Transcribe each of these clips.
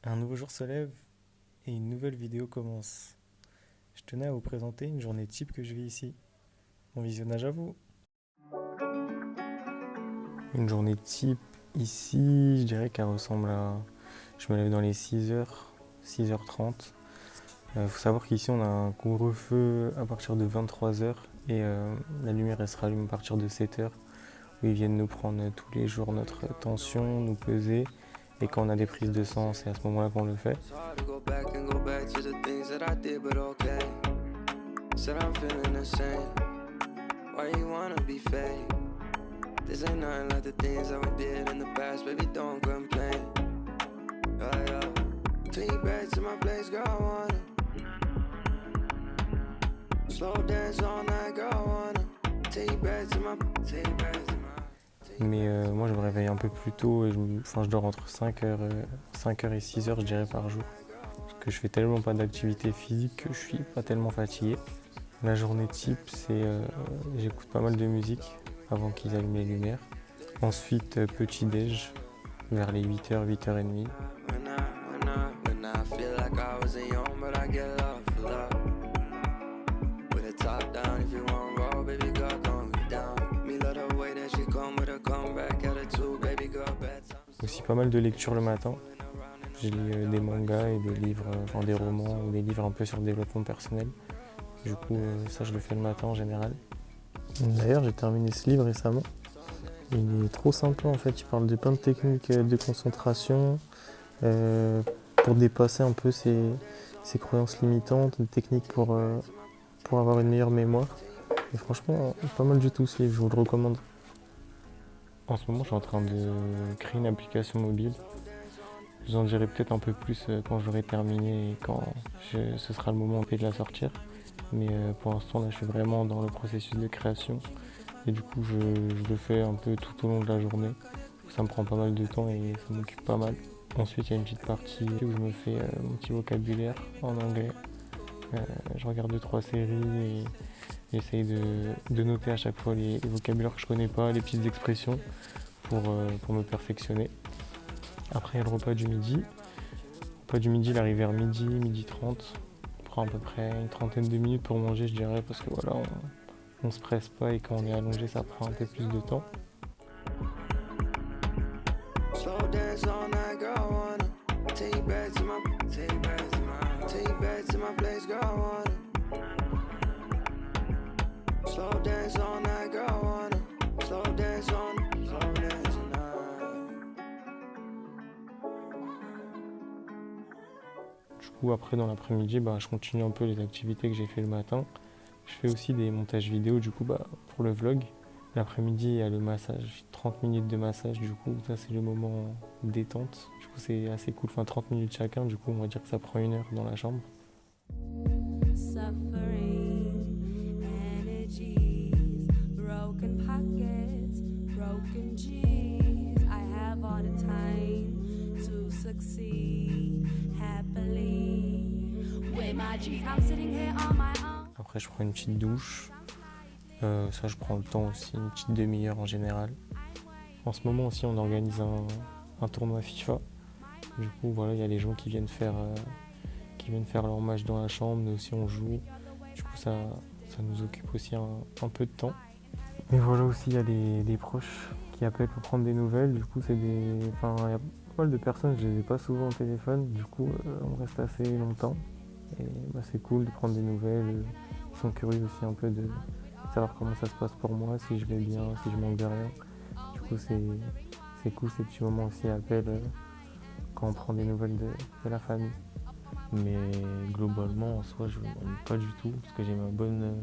Un nouveau jour se lève et une nouvelle vidéo commence. Je tenais à vous présenter une journée type que je vis ici. Bon visionnage à vous. Une journée type ici, je dirais qu'elle ressemble à... Je me lève dans les 6h, 6h30. Faut savoir qu'ici on a un couvre-feu à partir de 23h et la lumière elle se rallume à partir de 7h où ils viennent nous prendre tous les jours notre tension, nous peser et quand on a des prises de sang c'est à ce moment-là qu'on le fait. Mais moi je me réveille un peu plus tôt et je dors entre 5h et 6h je dirais par jour. Parce que je fais tellement pas d'activité physique que je suis pas tellement fatigué. La journée type c'est j'écoute pas mal de musique avant qu'ils allument les lumières. Ensuite petit déj vers les 8h, 8h30. Aussi pas mal de lectures le matin. Je lis des mangas et des livres, des romans ou des livres un peu sur le développement personnel. Du coup, ça je le fais le matin en général. D'ailleurs, j'ai terminé ce livre récemment. Il est trop sympa en fait. Il parle de plein de techniques de concentration pour dépasser un peu ses croyances limitantes, des techniques pour avoir une meilleure mémoire. Et franchement, pas mal du tout ce livre, je vous le recommande. En ce moment, je suis en train de créer une application mobile. Je vous en dirai peut-être un peu plus quand j'aurai terminé et quand ce sera le moment de la sortir. Mais pour l'instant, là, je suis vraiment dans le processus de création. Et du coup, je le fais un peu tout au long de la journée. Ça me prend pas mal de temps et ça m'occupe pas mal. Ensuite, il y a une petite partie où je me fais mon petit vocabulaire en anglais. Je regarde 2-3 séries et j'essaye de noter à chaque fois les vocabulaires que je connais pas, les petites expressions pour me perfectionner. Après, il y a le repas du midi. Le repas du midi, il arrive vers midi, midi 30. On prend à peu près une trentaine de minutes pour manger, je dirais, parce que voilà, on se presse pas et quand on est allongé, ça prend un peu plus de temps. Du coup, après, dans l'après-midi, je continue un peu les activités que j'ai fait le matin. Je fais aussi des montages vidéo, du coup, pour le vlog. L'après-midi, il y a le massage, 30 minutes de massage, du coup, ça c'est le moment détente. Du coup, c'est assez cool, 30 minutes chacun, du coup, on va dire que ça prend 1 heure dans la chambre. Après, je prends une petite douche. Ça, je prends le temps aussi, une petite demi-heure en général. En ce moment aussi, on organise un tournoi FIFA. Du coup, voilà, il y a les gens qui viennent faire leur match dans la chambre, nous aussi on joue. Du coup, ça nous occupe aussi un peu de temps. Et voilà aussi, il y a des proches qui appellent pour prendre des nouvelles. Du coup, il y a pas mal de personnes, je les ai pas souvent au téléphone. Du coup, on reste assez longtemps. Et c'est cool de prendre des nouvelles. Ils sont curieux aussi un peu de savoir comment ça se passe pour moi, si je vais bien, si je manque de rien. Du coup, c'est cool ces petits moments aussi appels quand on prend des nouvelles de la famille. Mais globalement, en soi, je ne m'ennuie pas du tout parce que j'ai ma bonne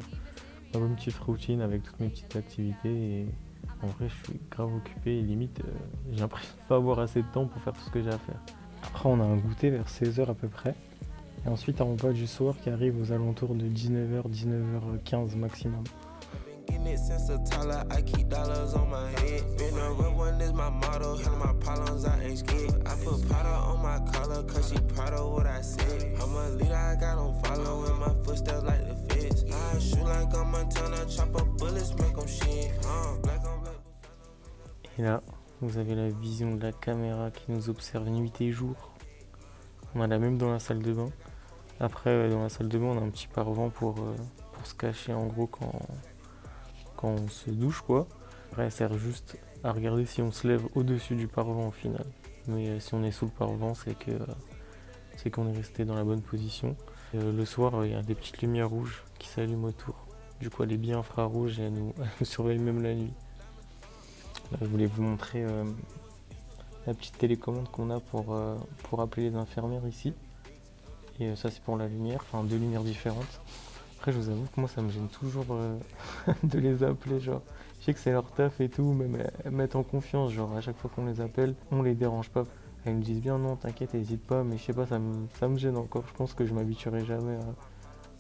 petite routine avec toutes mes petites activités et en vrai, je suis grave occupé et limite, j'ai l'impression de pas avoir assez de temps pour faire tout ce que j'ai à faire. Après, on a un goûter vers 16h à peu près. Et ensuite, un repas du soir qui arrive aux alentours de 19h, 19h15 maximum. Et là, vous avez la vision de la caméra qui nous observe nuit et jour. On en a même dans la salle de bain. Après, dans la salle de bain, on a un petit pare-vent pour se cacher en gros quand on se douche, quoi. Après, elle sert juste à regarder si on se lève au-dessus du pare-vent au final. Mais si on est sous le pare-vent, c'est qu'on est resté dans la bonne position. Le soir, il y a des petites lumières rouges qui s'allument autour. Du coup, elle est bien infrarouge et elle nous surveille même la nuit. Là, je voulais vous montrer la petite télécommande qu'on a pour appeler les infirmières ici. Et ça, c'est pour la lumière, enfin 2 lumières différentes. Après, je vous avoue que moi, ça me gêne toujours de les appeler. Genre, je sais que c'est leur taf et tout, mais elles mettent en confiance. Genre, à chaque fois qu'on les appelle, on les dérange pas. Elles me disent bien non, t'inquiète, n'hésite pas, mais je sais pas, ça me gêne encore. Je pense que je m'habituerai jamais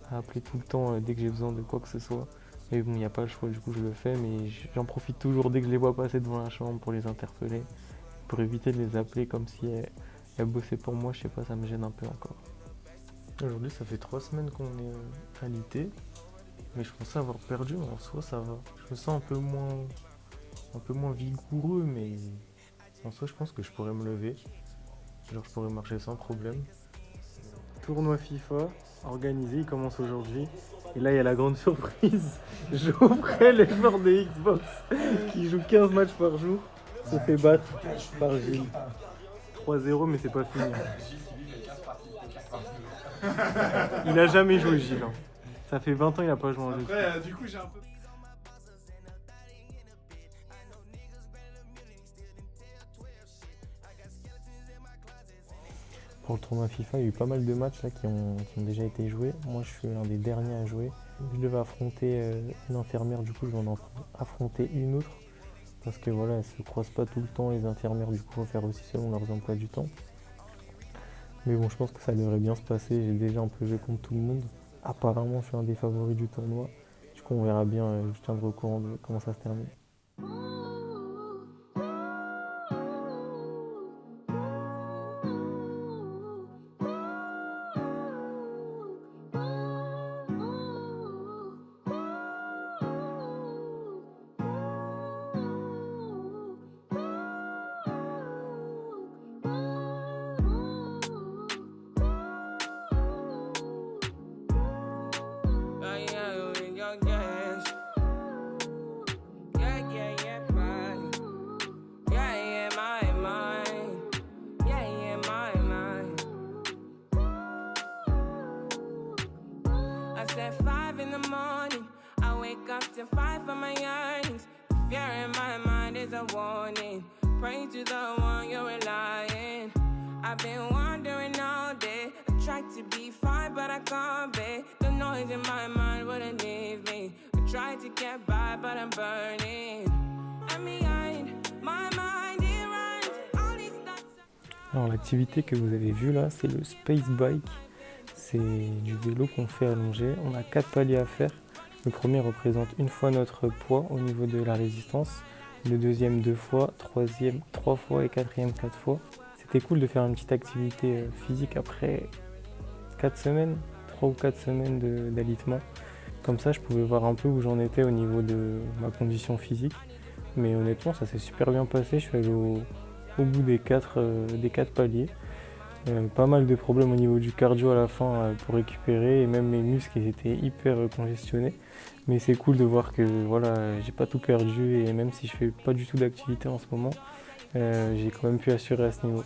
à appeler tout le temps dès que j'ai besoin de quoi que ce soit. Mais bon, il n'y a pas le choix, du coup, je le fais, mais j'en profite toujours dès que je les vois passer devant la chambre pour les interpeller, pour éviter de les appeler comme si elles bossaient pour moi. Je sais pas, ça me gêne un peu encore. Aujourd'hui, ça fait 3 semaines qu'on est alité, mais je pensais avoir perdu, mais en soi, ça va. Je me sens un peu moins vigoureux, mais en soi, je pense que je pourrais me lever. Genre, je pourrais marcher sans problème. Tournoi FIFA organisé, il commence aujourd'hui. Et là, il y a la grande surprise. Geoffrey, le joueur de Xbox, qui joue 15 matchs par jour, se fait battre par Gilles. 3-0, mais c'est pas fini. Il a jamais joué, Gilles. Ça fait 20 ans, il a pas joué en jeu. Après, du coup, j'ai un peu. Pour le tournoi FIFA, il y a eu pas mal de matchs là, qui ont déjà été joués. Moi, je suis l'un des derniers à jouer. Je devais affronter une infirmière, du coup, je vais en affronter une autre. Parce que voilà, elles ne se croisent pas tout le temps, les infirmières, du coup, il faut faire aussi selon leurs emplois du temps. Mais bon, je pense que ça devrait bien se passer. J'ai déjà un peu joué contre tout le monde. Apparemment, je suis un des favoris du tournoi. Du coup, on verra bien. Je tiendrai au courant de comment ça se termine. At 5 in the morning, I wake up to fight for my earnings. The fear in my mind is a warning. Pray to the one you're relying. I've been wandering all day. I tried to be fine, but I can't be. The noise in my mind wouldn't leave me. I tried to get by, but I'm burning. I'm behind my mind, it runs. All these thoughts. Alors l'activité que vous avez vue là, c'est le Space Bike. C'est du vélo qu'on fait allonger. On a 4 paliers à faire. Le premier représente une fois notre poids au niveau de la résistance. Le deuxième 2 fois, troisième 3 fois et quatrième 4 fois. C'était cool de faire une petite activité physique après 4 semaines, 3 ou 4 semaines d'alitement. Comme ça, je pouvais voir un peu où j'en étais au niveau de ma condition physique. Mais honnêtement, ça s'est super bien passé. Je suis allé au bout des 4 paliers. Pas mal de problèmes au niveau du cardio à la fin pour récupérer et même mes muscles ils étaient hyper congestionnés. Mais c'est cool de voir que voilà, j'ai pas tout perdu et même si je fais pas du tout d'activité en ce moment, j'ai quand même pu assurer à ce niveau.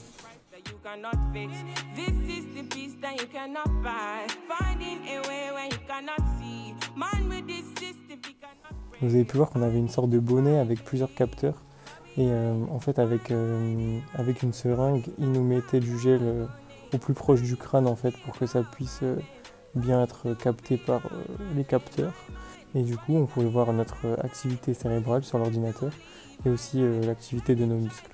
Vous avez pu voir qu'on avait une sorte de bonnet avec plusieurs capteurs. Et en fait, avec une seringue, il nous mettait du gel au plus proche du crâne en fait, pour que ça puisse bien être capté par les capteurs. Et du coup, on pouvait voir notre activité cérébrale sur l'ordinateur et aussi l'activité de nos muscles.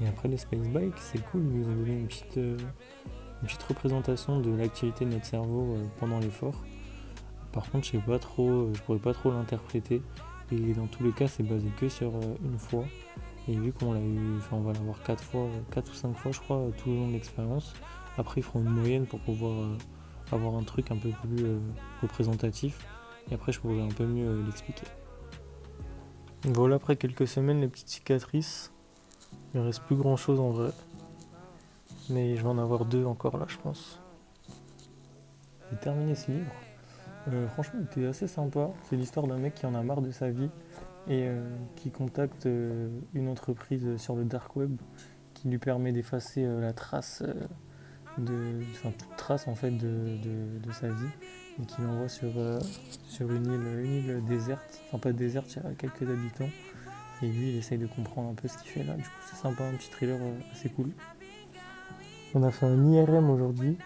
Et après le Space Bike, c'est cool, ils nous ont donné une petite représentation de l'activité de notre cerveau pendant l'effort. Par contre, je pourrais pas trop l'interpréter. Et dans tous les cas, c'est basé que sur une fois. Et vu qu'on l'a eu, enfin on va l'avoir 4 ou 5 fois je crois tout le long de l'expérience. Après ils feront une moyenne pour pouvoir avoir un truc un peu plus représentatif. Et après je pourrai un peu mieux l'expliquer. Voilà, après quelques semaines, les petites cicatrices. Il ne reste plus grand chose en vrai. Mais je vais en avoir 2 encore là je pense. J'ai terminé ce livre. Franchement il était assez sympa. C'est l'histoire d'un mec qui en a marre de sa vie et qui contacte une entreprise sur le dark web qui lui permet d'effacer la trace, toute trace en fait de sa vie, et qui l'envoie sur une île déserte, enfin pas déserte, il y a quelques habitants, et lui il essaye de comprendre un peu ce qu'il fait là. Du coup c'est sympa, un petit thriller assez cool. On a fait un IRM aujourd'hui.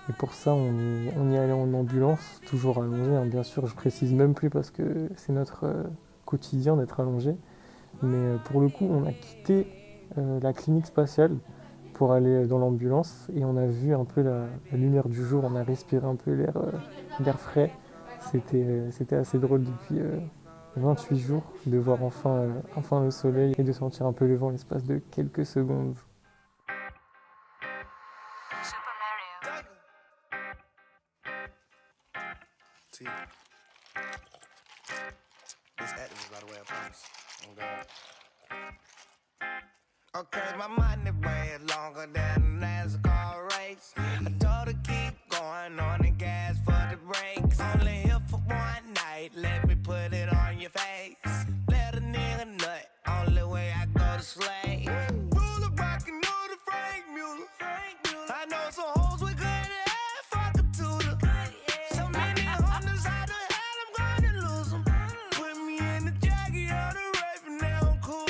Et pour ça, on y allait en ambulance, toujours allongé, hein, bien sûr, je précise même plus parce que c'est notre quotidien d'être allongé. Mais pour le coup, on a quitté la clinique spatiale pour aller dans l'ambulance et on a vu un peu la lumière du jour, on a respiré un peu l'air frais. C'était assez drôle depuis 28 jours de voir enfin le soleil et de sentir un peu le vent l'espace de quelques secondes. Okay, my money way longer than a NASCAR race. I told her keep going on the gas for the brakes. Only here for one night, let me put it on your face. Let a nigga nut, only way I go to slay. Ruler rockin' know the Frank Mueller. I know some hoes with good ass, fuck a tutor. So many hundreds, how the hell I'm gonna lose them? Put me in the jacket of the rape and now I'm cool.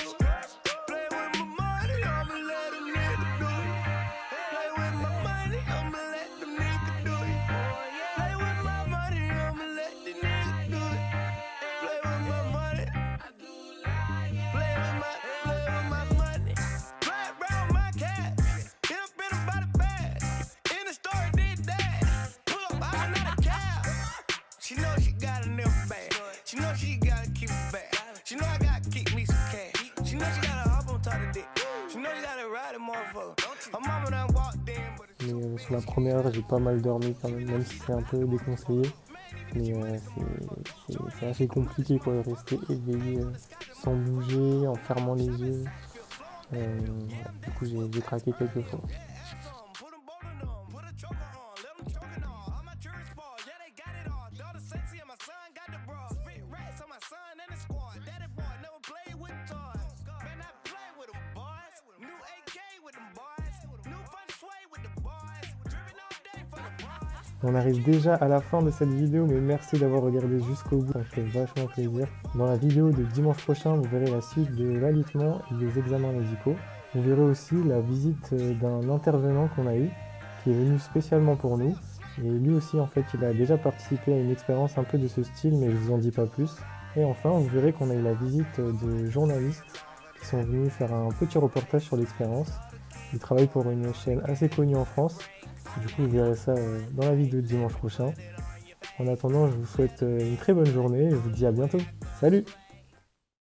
Play with my money, I'ma let a nigga do it. Play with my money, I'ma let the nigga do it. Play with my money, I'ma let the nigga do it. Play with my money. Play with my money. Play around my cash. Hit up in about a bag. In the store, did that. Pull up, I'm not a cab. She know she got a nigga bag. She know she gotta keep it back. She know I gotta keep me some cash. She know she gotta hop on top of dick. She know she gotta ride a motherfucker. Her mama done walked in, but Mais sur la première heure, j'ai pas mal dormi quand même si c'est un peu déconseillé. Mais c'est assez compliqué quoi, de rester éveillé sans bouger, en fermant les yeux. Du coup, j'ai craqué quelques fois. put them bowling on, put a choker on, let them choking on. All my jury spoil, yeah, they got it all. Daughter sexy and my son got the bra. Spit rats on my son and the squad. Daddy boy never played with toys. Man, I play with them boys. New AK with them boys. New fun sway with the boys. Driven all day for the boys. On arrive déjà à la fin de cette vidéo, mais merci d'avoir regardé jusqu'au bout, ça me fait vachement plaisir. Dans la vidéo de dimanche prochain, vous verrez la suite de l'alitement et des examens médicaux. Vous verrez aussi la visite d'un intervenant qu'on a eu, qui est venu spécialement pour nous. Et lui aussi, en fait, il a déjà participé à une expérience un peu de ce style, mais je vous en dis pas plus. Et enfin, vous verrez qu'on a eu la visite de journalistes qui sont venus faire un petit reportage sur l'expérience. Ils travaillent pour une chaîne assez connue en France. Du coup, vous verrez ça dans la vidéo de dimanche prochain. En attendant, je vous souhaite une très bonne journée et je vous dis à bientôt. Salut!